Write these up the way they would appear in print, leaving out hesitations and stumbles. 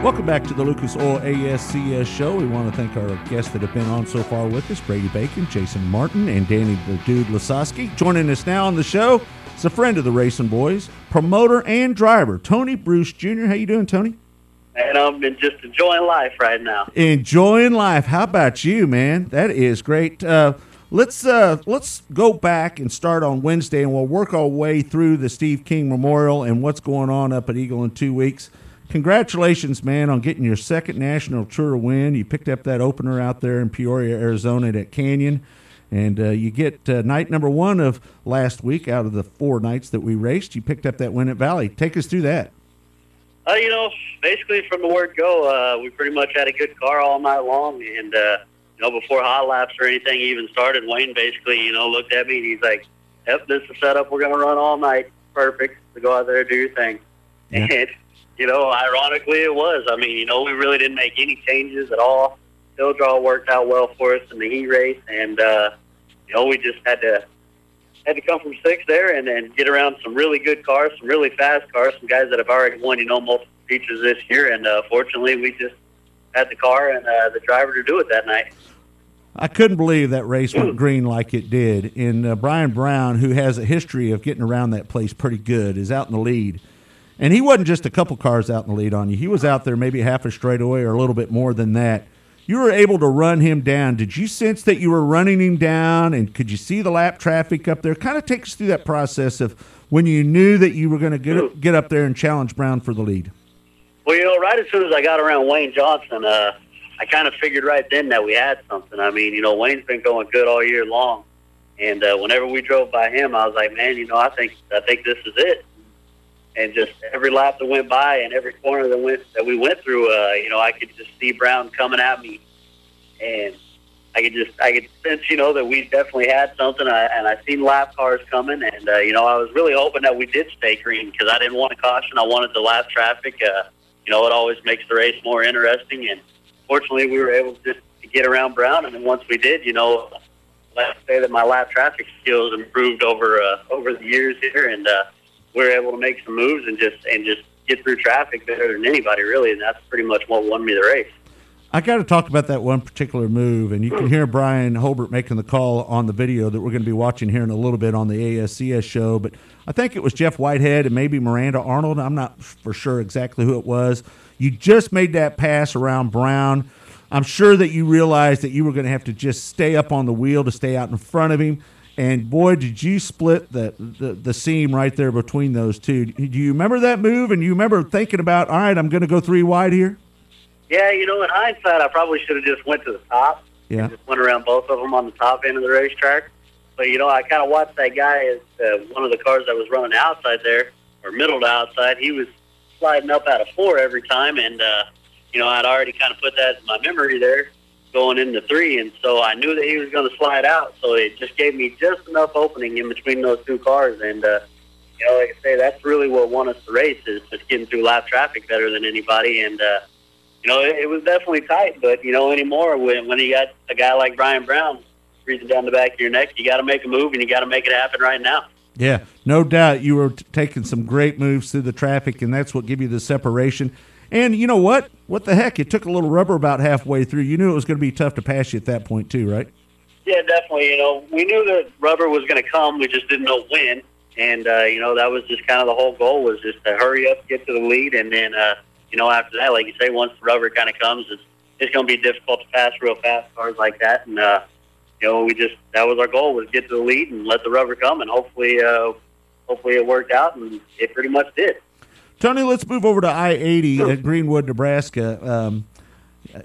Welcome back to the Lucas Oil ASCS Show. We want to thank our guests that have been on so far with us, Brady Bacon, Jason Martin, and Danny the Dude Lasowski. Joining us now on the show is a friend of the RacinBoys, promoter and driver, Tony Bruce Jr. How you doing, Tony? And I'm just enjoying life right now. Enjoying life. How about you, man? That is great. Let's go back and start on Wednesday, and we'll work our way through the Steve King Memorial and what's going on up at Eagle in 2 weeks. Congratulations, man, on getting your second national tour win. You picked up that opener out there in Peoria, Arizona at Canyon, and you get night number one of last week out of the 4 nights that we raced. You picked up that win at Valley. Take us through that. Basically from the word go, we pretty much had a good car all night long, and before hot laps or anything even started, Wayne basically, looked at me and he's like, "Yep, this is the setup we're going to run all night. Perfect. So go out there and do your thing." Yeah. And ironically it was. I mean, we really didn't make any changes at all. Hill draw worked out well for us in the heat race, and we just had to come from 6th there and then get around some really good cars, some really fast cars, some guys that have already won, multiple features this year. And fortunately, we just had the car and the driver to do it that night. I couldn't believe that race went green like it did. And Brian Brown, who has a history of getting around that place pretty good, is out in the lead. And he wasn't just a couple cars out in the lead on you. He was out there maybe half a straightaway or a little bit more than that. You were able to run him down. Did you sense that you were running him down, and could you see the lap traffic up there? Kind of take us through that process of when you knew that you were going to get up there and challenge Brown for the lead. Well, right as soon as I got around Wayne Johnson, I kind of figured right then that we had something. I mean, Wayne's been going good all year long, and whenever we drove by him, I was like, man, I think this is it. And just every lap that went by and every corner that we went through, I could just see Brown coming at me, and I could sense, that we definitely had something. And I seen lap cars coming, and I was really hoping that we did stay green because I didn't want a caution. I wanted the lap traffic. It always makes the race more interesting, and fortunately, we were able to get around Brown. And then once we did, let's say that my lap traffic skills improved over the years here, and we were able to make some moves and just get through traffic better than anybody, really, and that's pretty much what won me the race. I got to talk about that one particular move, and you can hear Brian Holbert making the call on the video that we're going to be watching here in a little bit on the ASCS show, but I think it was Jeff Whitehead and maybe Miranda Arnold. I'm not for sure exactly who it was. You just made that pass around Brown. I'm sure that you realized that you were going to have to just stay up on the wheel to stay out in front of him. And, boy, did you split the seam right there between those two. Do you remember that move? And you remember thinking about, all right, I'm going to go 3 wide here? Yeah, in hindsight, I probably should have just went to the top. Yeah. And just went around both of them on the top end of the racetrack. But, I kind of watched that guy as one of the cars that was running outside there, or middle to outside. He was sliding up out of 4 every time. And, I'd already kind of put that in my memory there, going into 3, and so I knew that he was going to slide out, so it just gave me just enough opening in between those 2 cars, and like I say, that's really what won us the race, is just getting through lap traffic better than anybody, and it was definitely tight, but anymore, when you got a guy like Brian Brown breathing down the back of your neck, you got to make a move, and you got to make it happen right now. Yeah, no doubt you were taking some great moves through the traffic, and that's what gave you the separation. And you know what? What the heck? It took a little rubber about halfway through. You knew it was going to be tough to pass you at that point too, right? Yeah, definitely. We knew that rubber was going to come. We just didn't know when. And, that was just kind of the whole goal, was just to hurry up, get to the lead. And then, after that, like you say, once the rubber kind of comes, it's going to be difficult to pass real fast cars like that. And, that was our goal, was get to the lead and let the rubber come. And hopefully it worked out, and it pretty much did. Tony, let's move over to I-80 at Greenwood, Nebraska.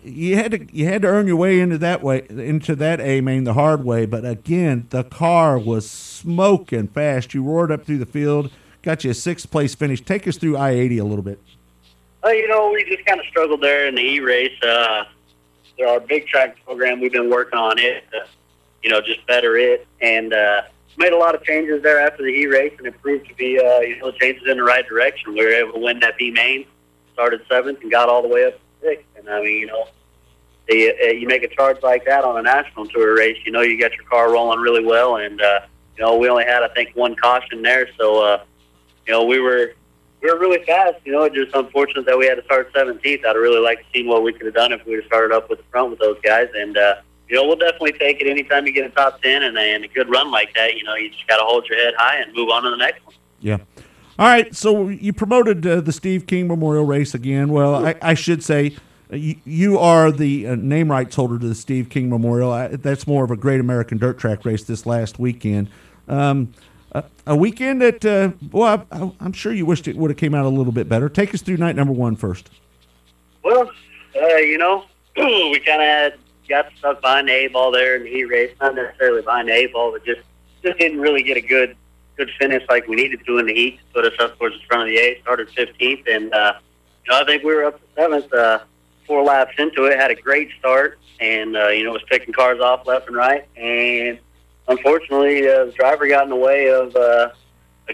You had to earn your way into that A main the hard way, but again, the car was smoking fast. You roared up through the field, got you a 6th place finish. Take us through I-80 a little bit. We just kind of struggled there in the E-race. Our big track program, we've been working on it, just better it, and made a lot of changes there after the E-race, and it proved to be, changes in the right direction. We were able to win that B main, started 7th, and got all the way up to 6th. And I mean, you make a charge like that on a national tour race, you got your car rolling really well, and we only had, I think, 1 caution there, so we were we were really fast. You know, it's just unfortunate that we had to start 17th. I'd really like to see what we could have done if we would have started up with the front with those guys. And, you know, we'll definitely take it anytime you get a top 10 and a good run like that. You know, you just got to hold your head high and move on to the next one. Yeah. All right, so you promoted the Steve King Memorial Race again. Well, I should say you are the name rights holder to the Steve King Memorial. That's more of a Great American Dirt Track race this last weekend. A weekend that, well, I'm sure you wished it would have came out a little bit better. Take us through night number one first. Well, you know, we kind of got stuck behind the A-ball there in the heat race. Not necessarily behind the A-ball, but just didn't really get a good finish like we needed to in the heat to put us up towards the front of the A. Started 15th, and you know, I think we were up to 7th, 4 laps into it. Had a great start, and you know, was picking cars off left and right. And unfortunately, the driver got in the way of a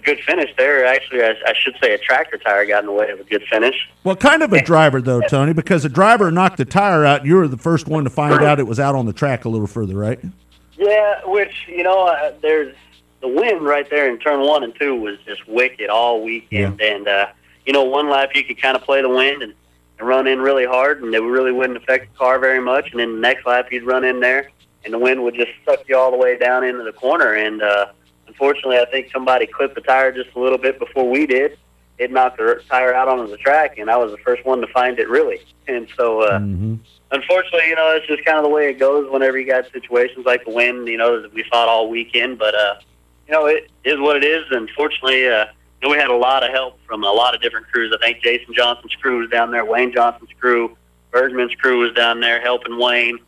good finish there. Actually, I should say a tractor tire got in the way of a good finish. Well, kind of a driver though, Tony, because the driver knocked the tire out. You were the first one to find out it was out on the track a little further, right? Yeah, which, you know, there's the wind right there in turn 1 and 2 was just wicked all weekend. Yeah. And, you know, one lap you could kind of play the wind and run in really hard, and it really wouldn't affect the car very much. And then the next lap you'd run in there, and the wind would just suck you all the way down into the corner. And unfortunately, I think somebody clipped the tire just a little bit before we did. It knocked the tire out onto the track, and I was the first one to find it, really. And so, unfortunately, you know, it's just kind of the way it goes whenever you got situations like the wind, you know, that we saw it all weekend. But, you know, it is what it is. Unfortunately, you know, we had a lot of help from a lot of different crews. I think Jason Johnson's crew was down there, Wayne Johnson's crew, Bergman's crew was down there helping Wayne.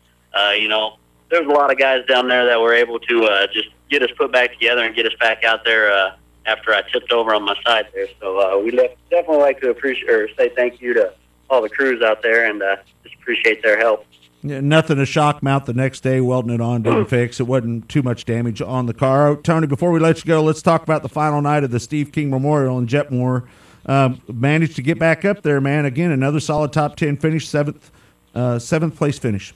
You know, there's a lot of guys down there that were able to just get us put back together and get us back out there after I tipped over on my side there. So we definitely like to appreciate or say thank you to all the crews out there and just appreciate their help. Yeah, nothing to shock mount the next day, welding it on, didn't fix. It wasn't too much damage on the car. Tony, before we let you go, let's talk about the final night of the Steve King Memorial in Jetmore. Managed to get back up there, man. Again, another solid top 10 finish, seventh place finish.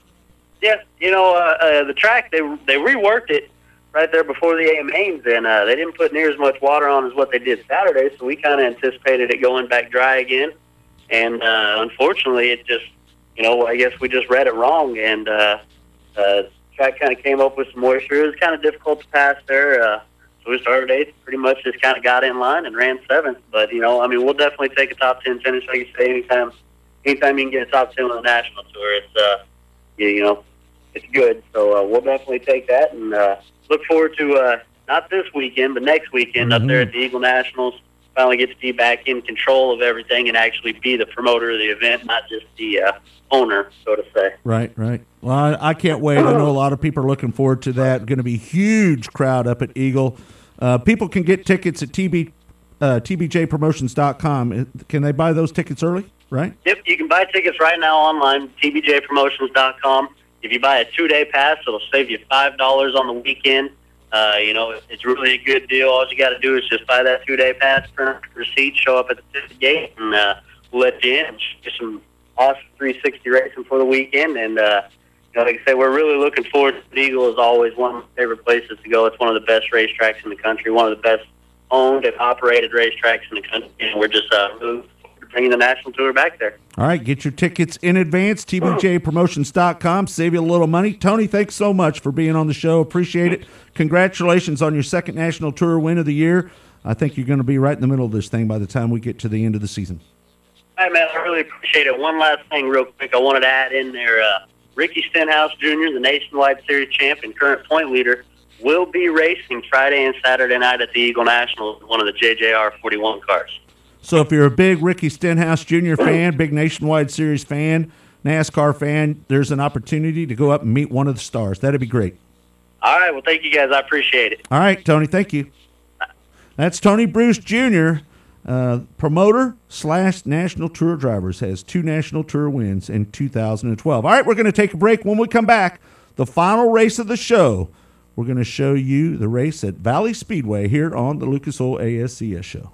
Yeah, you know, the track, they reworked it right there before the A mains, and they didn't put near as much water on as what they did Saturday, so we kind of anticipated it going back dry again. And unfortunately, it just, you know, I guess we just read it wrong, and track kind of came up with some moisture. It was kind of difficult to pass there, so we started 8th, pretty much just kind of got in line and ran 7th. But, you know, I mean, we'll definitely take a top 10 finish, like you say, anytime you can get a top 10 on the national tour. It's, you know, it's good. So we'll definitely take that and look forward to not this weekend, but next weekend up there at the Eagle Nationals. Finally get to be back in control of everything and actually be the promoter of the event, not just the owner, so to say. Right. Well, I can't wait. I know a lot of people are looking forward to that. Going to be a huge crowd up at Eagle. People can get tickets at tbjpromotions.com. Can they buy those tickets early, right? Yep, you can buy tickets right now online, tbjpromotions.com. If you buy a 2-day pass, it'll save you $5 on the weekend. You know, it's really a good deal. All you got to do is just buy that 2-day pass, print a receipt, show up at the gate, and we'll let you in. Get some awesome 360 racing for the weekend. And, you know, like I say, we're really looking forward to the Eagle. Is always one of my favorite places to go. It's one of the best racetracks in the country, one of the best owned and operated racetracks in the country. And we're just really bringing the national tour back there. All right, get your tickets in advance, tbjpromotions.com. Save you a little money. Tony, thanks so much for being on the show. Appreciate it. Congratulations on your second national tour win of the year. I think you're going to be right in the middle of this thing by the time we get to the end of the season. All right, man, I really appreciate it. One last thing real quick I wanted to add in there. Ricky Stenhouse Jr., the Nationwide Series champ and current point leader, will be racing Friday and Saturday night at the Eagle Nationals, one of the JJR 41 cars. So if you're a big Ricky Stenhouse Jr. fan, big Nationwide Series fan, NASCAR fan, there's an opportunity to go up and meet one of the stars. That'd be great. All right. Well, thank you, guys. I appreciate it. All right, Tony. Thank you. That's Tony Bruce Jr., promoter / national tour drivers, has 2 national tour wins in 2012. All right, we're going to take a break. When we come back, the final race of the show, we're going to show you the race at Valley Speedway here on the Lucas Oil ASCS Show.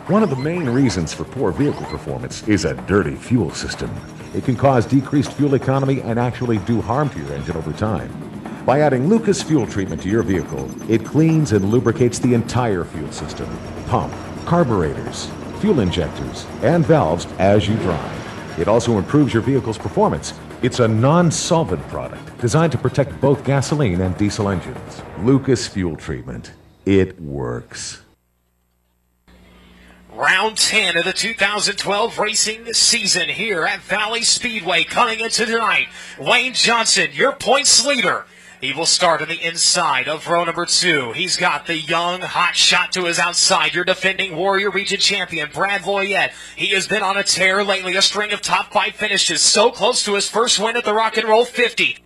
One of the main reasons for poor vehicle performance is a dirty fuel system. It can cause decreased fuel economy and actually do harm to your engine over time. By adding Lucas fuel treatment to your vehicle, it cleans and lubricates the entire fuel system. Pump, carburetors, fuel injectors, and valves as you drive. It also improves your vehicle's performance. It's a non-solvent product designed to protect both gasoline and diesel engines. Lucas Fuel Treatment. It works. Round 10 of the 2012 racing season here at Valley Speedway. Coming into tonight, Wayne Johnson, your points leader. He will start on the inside of row number 2. He's got the young, hot shot to his outside. Your defending Warrior Region champion, Brad Loyette. He has been on a tear lately, a string of top 5 finishes, so close to his first win at the Rock and Roll 50.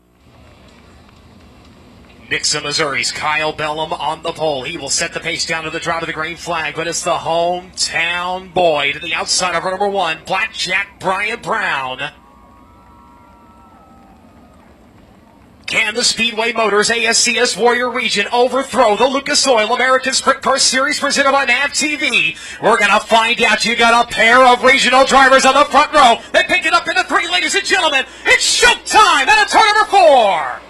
Nixa, Missouri's Kyle Bellum on the pole. He will set the pace down to the drop of the green flag, but it's the hometown boy to the outside of row number 1, Blackjack Brian Brown. Can the Speedway Motors ASCS Warrior Region overthrow the Lucas Oil American Sprint Car Series presented by NAV TV? We're going to find out. You got a pair of regional drivers on the front row. They pick it up into 3, ladies and gentlemen. It's showtime at turn number 4.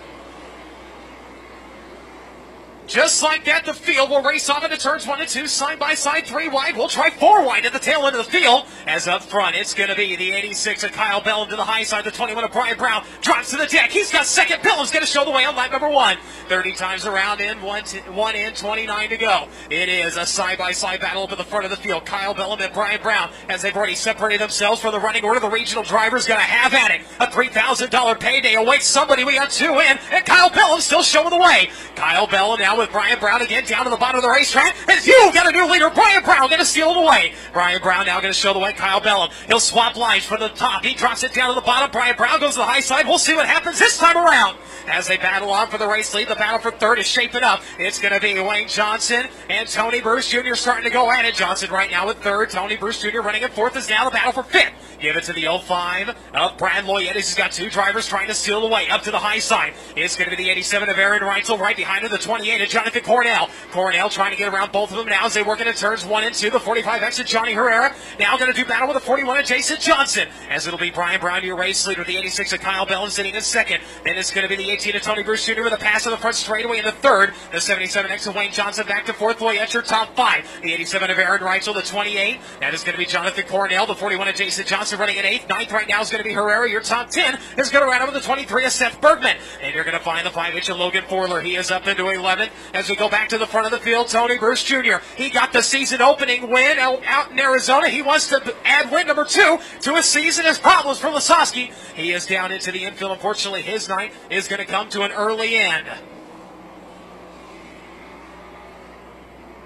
Just like that, the field will race off into turns 1 and 2, side by side, 3 wide. We'll try 4 wide at the tail end of the field. As up front, it's going to be the 86 of Kyle Bellum to the high side. The 21 of Brian Brown drops to the deck. He's got second. Bellum's going to show the way on lap number 1. 30 times around in, 1 in, 29 to go. It is a side-by-side battle up at the front of the field. Kyle Bellum and Brian Brown, as they've already separated themselves from the running order. The regional driver's going to have at it. A $3,000 payday awaits somebody. We got 2 in, and Kyle Bellum still showing the way. Kyle Bellum now with Brian Brown again down to the bottom of the racetrack. And you got a new leader, Brian Brown, going to steal it away. Brian Brown now going to show the way. Kyle Bellum, he'll swap lines from the top. He drops it down to the bottom. Brian Brown goes to the high side. We'll see what happens this time around. As they battle on for the race lead, the battle for third is shaping up. It's going to be Wayne Johnson and Tony Bruce Jr. starting to go at it. Johnson right now with third. Tony Bruce Jr. running at fourth is now the battle for fifth. Give it to the 05 of Brad Loyette. He's got 2 drivers trying to steal the way up to the high side. It's going to be the 87 of Aaron Reitzel. Right behind him, the 28 of Jonathan Cornell. Cornell trying to get around both of them now as they work into turns 1 and 2. The 45X of Johnny Herrera now going to do battle with the 41 of Jason Johnson. As it'll be Brian Brown, your race leader. The 86 of Kyle Bellum sitting in second. Then it's going to be the 18 of Tony Bruce Jr. with a pass on the front straightaway in the third. The 77X of Wayne Johnson back to fourth. Loyette, your top 5. The 87 of Aaron Reitzel. The 28. That is going to be Jonathan Cornell. The 41 of Jason Johnson running in 8th. 9th right now is going to be Herrera. Your top 10 is going to run over the 23 of Seth Bergman. And you're going to find the 5-inch of Logan Forler. He is up into 11th. As we go back to the front of the field, Tony Bruce Jr. He got the season opening win out in Arizona. He wants to add win number 2 to his season as problems for Lasowski. He is down into the infield. Unfortunately, his night is going to come to an early end.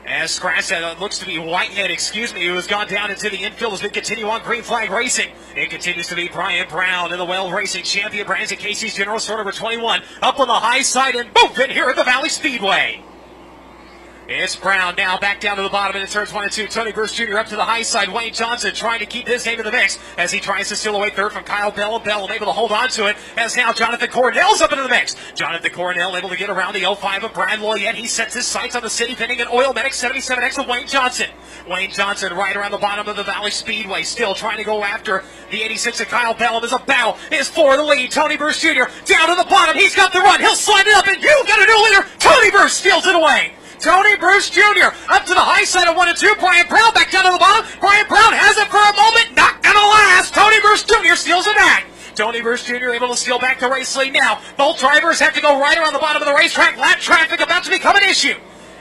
As scratch that looks to be Whitehead, who has gone down into the infield as we continue on green flag racing. It continues to be Brian Brown in the Well Racing champion brands at Casey's General Store number 21. Up on the high side and moving here at the Valley Speedway. It's Brown now back down to the bottom and it turns 1 and 2. Tony Bruce Jr. up to the high side. Wayne Johnson trying to keep his name in the mix as he tries to steal away third from Kyle Bellum. Bellum able to hold on to it as now Jonathan Cornell's up into the mix. Jonathan Cornell able to get around the 05 of Brad Loyette. He sets his sights on the city pinning an Oil Medic 77X of Wayne Johnson. Wayne Johnson right around the bottom of the Valley Speedway, still trying to go after the 86 of Kyle Bellum as a battle is for the lead. Tony Bruce Jr. down to the bottom. He's got the run. He'll slide it up and you got a new leader. Tony Bruce steals it away. Tony Bruce Jr. up to the high side of 1 and 2. Brian Brown back down to the bottom. Brian Brown has it for a moment. Not going to last. Tony Bruce Jr. steals it back. Tony Bruce Jr. able to steal back the race lead now. Both drivers have to go right around the bottom of the racetrack. Lap traffic about to become an issue.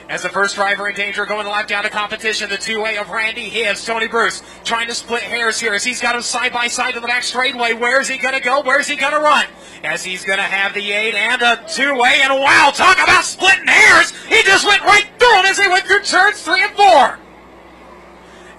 As the first driver in danger going to lap down to competition, the 2A of Randy Hibbs. Tony Bruce trying to split hairs here as he's got him side by side to the back straightaway. Where's he going to go? Where's he going to run? As he's going to have the 8 and a 2A. And wow, talk about splitting hairs. He just went right through him as they went through turns 3 and 4.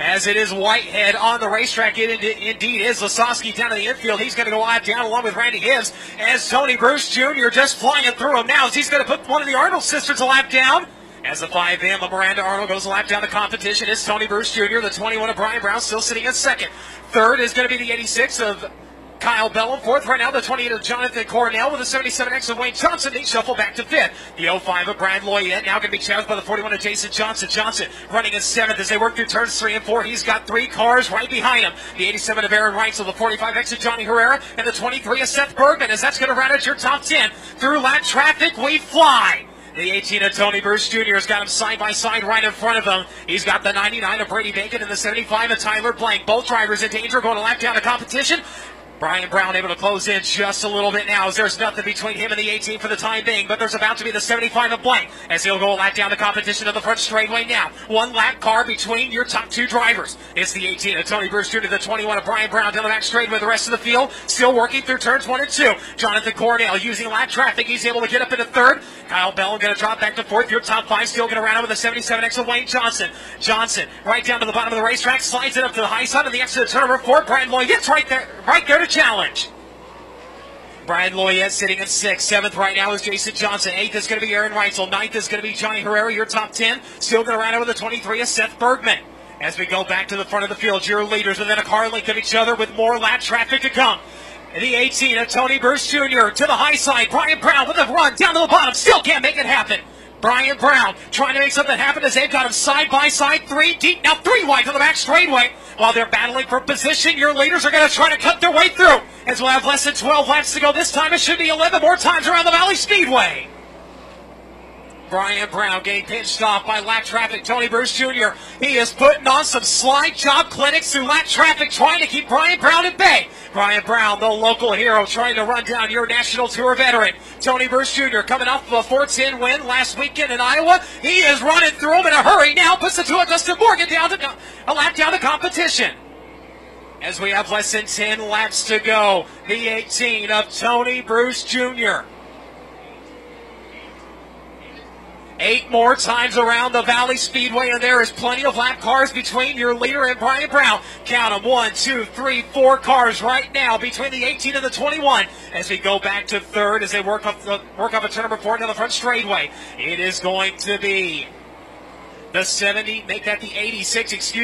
As it is Whitehead on the racetrack, it indeed is Lasowski down to the infield. He's going to go lap down along with Randy Hibbs as Tony Bruce Jr. just flying through him now as he's going to put one of the Arnold sisters a lap down. As the 5M of Miranda Arnold goes a lap down the competition, it's Tony Bruce Jr., the 21 of Brian Brown, still sitting in second. Third is going to be the 86 of Kyle Bellum. Fourth right now, the 28 of Jonathan Cornell with the 77X of Wayne Johnson. They shuffle back to fifth. The 05 of Brad Loyette now going to be challenged by the 41 of Jason Johnson. Johnson running in seventh as they work through turns 3 and 4. He's got 3 cars right behind him. The 87 of Aaron Reitzel, the 45X of Johnny Herrera, and the 23 of Seth Bergman as that's going to round out your top 10. Through lap traffic, we fly. The 18 of Tony Bruce Jr. has got him side by side right in front of him. He's got the 99 of Brady Bacon and the 75 of Tyler Blank. Both drivers in danger, going to lap down the competition. Brian Brown able to close in just a little bit now, as there's nothing between him and the 18 for the time being, but there's about to be the 75 of Blank, as he'll go a lap down the competition to the front straightaway now. One lap car between your top two drivers. It's the 18 of Tony Bruce Jr., the 21 of Brian Brown down the back straightaway. The rest of the field still working through turns 1 and 2. Jonathan Cornell using lap traffic. He's able to get up into third. Kyle Bell going to drop back to fourth. Your top five still going to round out with the 77X of Wayne Johnson. Johnson right down to the bottom of the racetrack, slides it up to the high side of the exit of turn number 4. Brian Lloyd gets right there to challenge. Brian Loyette sitting in 6th. 7th right now is Jason Johnson. 8th is going to be Aaron Reitzel. 9th is going to be Johnny Herrera. Your top 10 still going to round out with the 23 of Seth Bergman. As we go back to the front of the field, your leaders within a car length of each other with more lap traffic to come. The 18 of Tony Bruce Jr. to the high side. Brian Brown with a run down to the bottom. Still can't make it happen. Brian Brown trying to make something happen as they've got him side by side, 3 deep, now 3 wide to the back straightaway. While they're battling for position, your leaders are going to try to cut their way through. As we'll have less than 12 laps to go. This time it should be 11 more times around the Valley Speedway. Brian Brown getting pinched off by lap traffic. Tony Bruce Jr. He is putting on some slide job clinics through lap traffic, trying to keep Brian Brown at bay. Brian Brown, the local hero, trying to run down your National Tour veteran. Tony Bruce Jr. coming off of a 410 win last weekend in Iowa. He is running through him in a hurry now. Puts the 2 of Dustin Morgan down to a lap down the competition. As we have less than 10 laps to go, the 18 of Tony Bruce Jr. 8 more times around the Valley Speedway, and there is plenty of lap cars between your leader and Brian Brown. Count them, 1, 2, 3, 4 cars right now between the 18 and the 21. As we go back to third, as they work up a turn number 4 down the front straightaway. It is going to be the 70, make that the 86,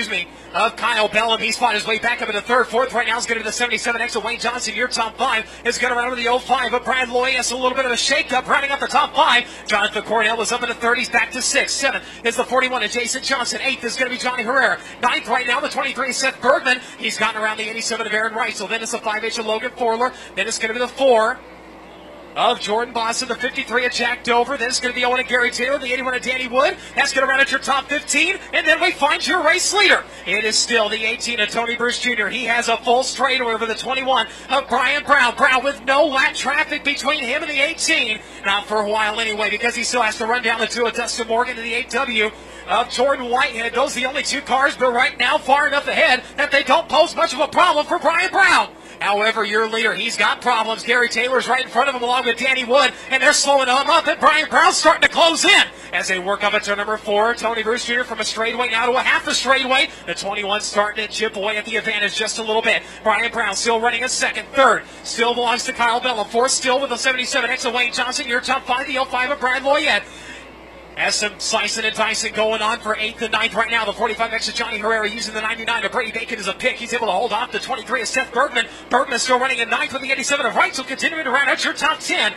of Kyle Bellum. He's fought his way back up into third. Fourth right now is going to be the 77X of Wayne Johnson. Your top 5 is going to run over the 05 of Brad Loyes. A little bit of a shake-up, rounding up the top 5. Jonathan Cornell is up into third. He's back to 6th. 7th is the 41 of Jason Johnson. 8th is going to be Johnny Herrera. 9th right now, the 23 is Seth Bergman. He's gotten around the 87 of Aaron Reitzel. Then it's the 5H of Logan Forler. Then it's going to be the 4 of Jordan Boston, the 53 of Jack Dover. Then it's going to be the 01 of Gary Taylor, the 81 of Danny Wood. That's going to round out your top 15. And then we find your race leader. It is still the 18 of Tony Bruce Jr. He has a full straightaway over the 21 of Brian Brown. Brown with no lap traffic between him and the 18. Not for a while anyway, because he still has to run down the 2 of Dustin Morgan and the 8W of Jordan Whitehead. Those are the only 2 cars, but right now far enough ahead that they don't pose much of a problem for Brian Brown. However, your leader, he's got problems. Gary Taylor's right in front of him along with Danny Wood, and they're slowing him up, and Brian Brown's starting to close in as they work up at turn number 4. Tony Bruce Jr. from a straightaway now to a half a straightaway. The 21 starting to chip away at the advantage just a little bit. Brian Brown still running a second. Third still belongs to Kyle Bellum. Fourth still with the 77X of Wayne Johnson. Your top 5, the 05 of Brian Loyette. Has some slicing and dicing going on for 8th and 9th right now. The 45X of Johnny Herrera using the 99 of Brady Bacon as a pick. He's able to hold off the 23 of Seth Bergman. Bergman still running in 9th with the 87 of Reitzel, continuing to round out your top 10.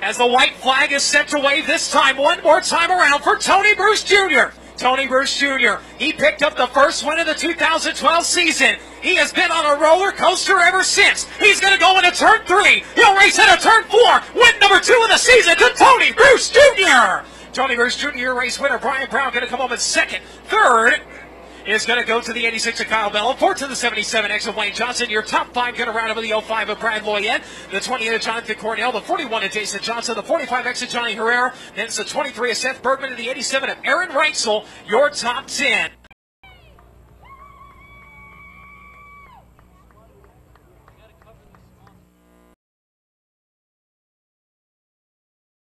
As the white flag is set to wave this time, one more time around for Tony Bruce Jr. Tony Bruce Jr. He picked up the first win of the 2012 season. He has been on a roller coaster ever since. He's going to go into turn 3. He'll race into turn 4. Win number 2 of the season to Tony Bruce Jr. Tony Bruce Jr., your race winner. Brian Brown going to come home in second. Third is going to go to the 86 of Kyle Bellum. Fourth to the 77X of Wayne Johnson. Your top 5 going to round over the 05 of Brad Loyette. The 28 of Jonathan Cornell. The 41 of Jason Johnson. The 45X of Johnny Herrera. Then it's the 23 of Seth Bergman and the 87 of Aaron Reitzel. Your top 10.